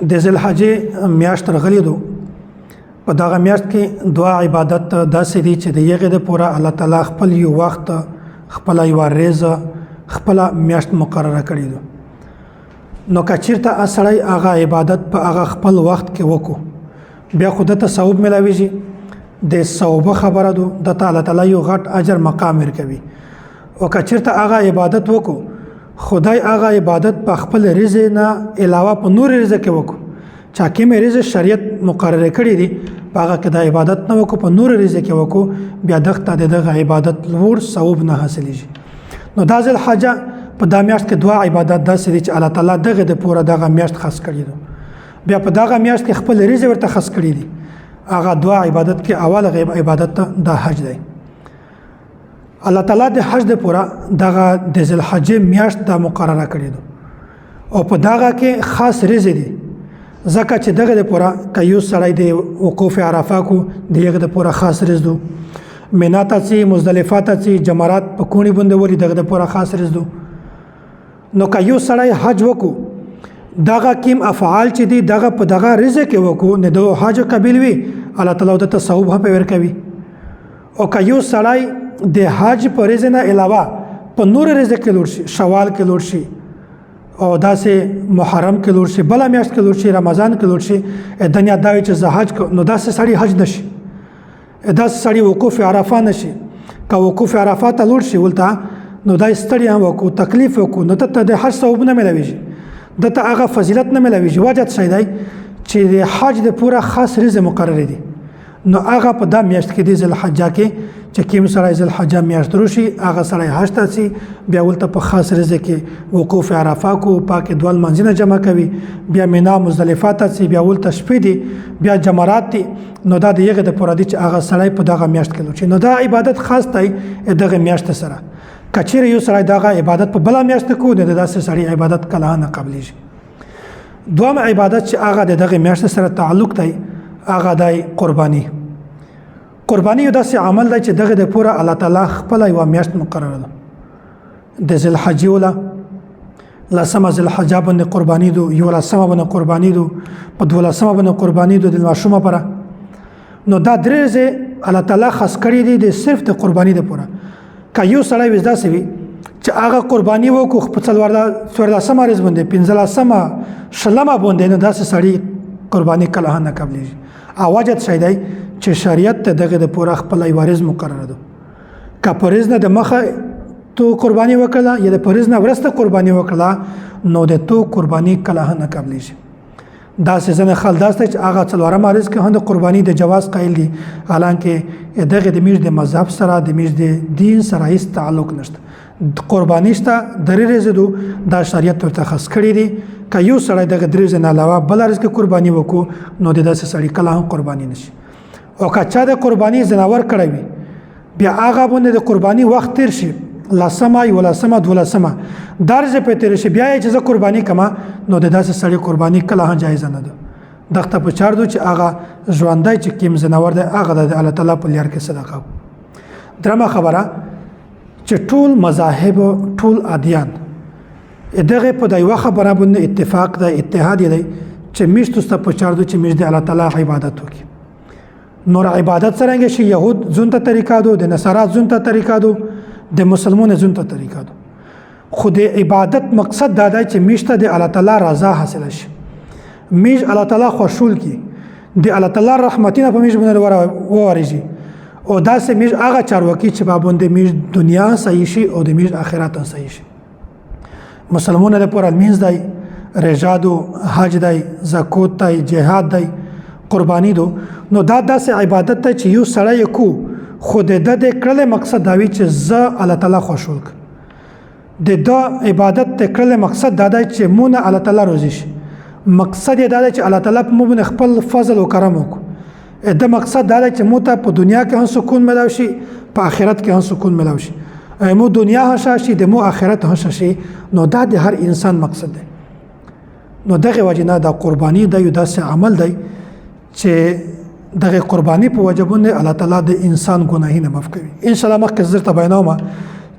د ذوالحجې میاشت راغلې ده. په دغه میاشت کې دعا عبادت داسې دي چې د هغې دپاره الله تعالی خپل یو وخت خپله یوه ریزه خپله میاشت مقرره کړې ده. نو که چېرته سړی هغه عبادت په هغه خپل وخت کې وکړو بیا خو دته ثواب میلاویږي. د ثوابه خبره ده، دته الله تعالی یو غټ اجر مقام ورکوي. او که چېرته هغه عبادت وکړو خدای هغه عبادت په خپل رزق نه علاوه په نور رزق کې وکړو چې کومې رزق شریعت مقرره کړی دي په هغه کې د عبادت نه وکړو په نور رزق کې وکړو بیا دغه دغه عبادت لوړ ثواب نه حاصلېږي. نو دا ذوالحجه په دا میاشت کې دعا عبادت داسې دي چې الله تعالی دغه د پوره دغه میاشت خاص کړی ده. بیا په دغه میاشت کې خپل رزق ورته خاص کړی دي. هغه دعا عبادت کې اول غیب عبادت د حج دی. الله تعالی د حج د پوره دغه د ذوالحجې میاشت د مقرره کړی ده او په دغه کې خاص رزق دي ځکه چې دغه د پوره که یو سړی د وقوف عرفه کو دغه د پوره خاص رزق ده. مینا ته ځي، مزدلفه ته ځي، جمرات په کوڼې باندې ولي دغه د پوره خاص رزق ده. نو که یو سړی حج وکړو دغه کیم افعال چې دي دغه په دغه رزق کې وکړو نه د حج قبیل وي الله تعالی د ثواب هم ورکوي. او که یو سړی د حج په رزق نه علاوه په نور رزق کې لوړ شي، شوال کې لوړ شي او داسې محرم کې لوړ شي، بله میاشت کې لوړ شي، رمضان کې لوړ شي، دنیا دا وي چې زه حج نو داسې سړی حج نشي، داسې سړی وقوف عرفه نشي. که وقوف عرفه ته لوړ شي ولته نو دا ستړی هم وکړو تکلیف وکړو نو دته د حج ثواب نه میلاویږي، دته هغه فضیلت نه میلاویږي. وجه څه دی چې د حج د پوره خاص رزق مقرر دي. نو هغه په دا میاشت کې د ذوالحجه کې چې کوم سړی ذوالحجه میاشت راشي هغه سړی حج ته ځي بیا ولته په خاص رزق کې وقوف عرفه کو پاک دوه لمانځنه جمع کوي، بیا مینا مزدلفه ته ځي، بیا ولته شپې دي، بیا جمرات دي. نو دا د هغې دپاره دي چې هغه سړی په دغه میاشت کې لوړ شي. نو دا عبادت خاص دی دغه میاشت سره. که چیرې یو سړی دغه عبادت په بله میاشت کو نو د داسې سړي عبادت کله نه قبلیږي. دویم عبادت چې هغه د دغه میاشت سره تعلق دی هغه دی قرباني. قرباني یو داسې عمل دی چې دغه د پوره الله تعالی خپله یوه میاشت مقرره ده. د ذوالحجې وله لسمه ذوالحجه باندې قرباني ده، یولسمه باندې قرباني ده، په دولسمه باندې قرباني ده د ماشومه پره. نو دا درې ورځې الله تعالی خاص کړي دي د صرف د قرباني دپاره. که یو سړی وز داسې وي چې هغه قرباني وکړو په څوارلسمه ورځ باندې، پنځلسمه، شلمه باندې نو داسې سړي قرباني کله هم نه قبلیږي. او وجه څه دی چې شریعت ته دغه د پوره خپله یوه رز مقرره ده. که په رز نه د مخه تو قرباني وکړله یا د په رز نه وروسته قرباني وکړله نو د تو قرباني کله هم نه قبلیږي. داسې ځینې خلک داسې چې هغه څلورمه ورځ کې هم د قرباني د جواز قایل دي، حالانکه دغه د میږ د مذهب سره د میږ د دین سره هیڅ تعلق نشته. قرباني شته درې ورځې ده دا شریعت ورته خاص کړي دي. که یو سړی دغه درې ورځې نه علاوه بله ورځ کې قرباني وکړو نو د داسې سړي کله هم قرباني نشي. او که چا د قرباني ځناور کړی وي بیا هغه باندې د قرباني وخت تیر شي، لسمه، یولسمه، دولسمه، دا ورځې پرې تېرې شي، بیا یې چې زه قرباني کړمه نو د داسې سړي قرباني کله هم جایزه نه ده. دغه ته پکار ده چې هغه ژوندی چې کوم ځناور دی هغه د الله تعالی په لار کې صدقه. درېمه خبره چې ټول مذاهب ټول ادیان دغه په د یوه خبره باندې اتفاق دی، اتحاد دی چې میشتو ته پکار ده چې میشت د الله تعالی عبادت وکړي. نور عبادت څرنګه شي یهود ځون ته طریقه ده، د نصارا ځون ته طریقه ده، د مسلمانو ځون ته طریقه ده. خو د عبادت مقصد دا دی چې میشته د الله تعالی رضا حاصله شي، میش الله تعالی خوشحال کی، د الله تعالی رحمتونه په میش باندې وورېږي. او داسې میش هغه چارواکي چې په باندې میش دنیا صحیح شي او د میش آخرت هم صحیح شي. مسلمانانو لپاره لمونځ دی، رجا ده، حج دی، زکات دی، جهاد دی، قرباني ده. نو دا داسې عبادت دی چې یو سړی کو خو د ده د کړلې مقصد دا وي چې زه الله تعالی خوشحال کړم. د دا عبادت د کړلې مقصد دا دی چې مونږ الله تعالی روزي شي. مقصد یې دا دی چې الله تعالی په موږ خپل فضل او کرم وکړي. د مقصد دا دی چې موږ ته په دنیا کې هم سکون ملاو شي، په آخرت کې هم سکون ملاو شي، مو دنیا هم ښه شي، د مو آخرت هم ښه شي. نو دا د هر انسان مقصد دی. نو دغه وجې نه دا قرباني دا یو داسې عمل دی چې دغه قرباني په وجه باندې الله تعالی د انسان ګناهونه معاف کوي. ان شاء الله مخکې زه درته بیانوم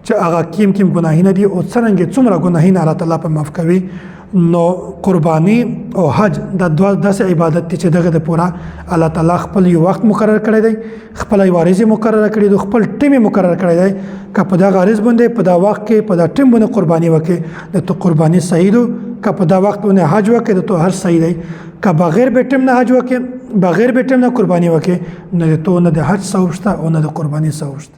چې هغه کیم ګناهونه دي او څرنګه څومره ګناهونه الله تعالی په معاف کوي. نو قرباني او حج دا دوه داسې عبادت دي چې دغه د پورا الله تعالی خپل یو وخت مقرر کړی دی، خپل یو عارض مقرر کړی دی، خپل ټیم مقرر کړی دی که په دا عارض باندې په دا وخت کې په دا ټیم باندې قرباني وکړي د تو قرباني صحیح دو، که په دا وخت باندې حج وکړي د تو هر صحیح دی، که بغیر به ټیم نه حج وکړي بغیر به ټیم نه قرباني وکړي نه د تو نه د حج ثواب شته او نه د قرباني ثواب شته.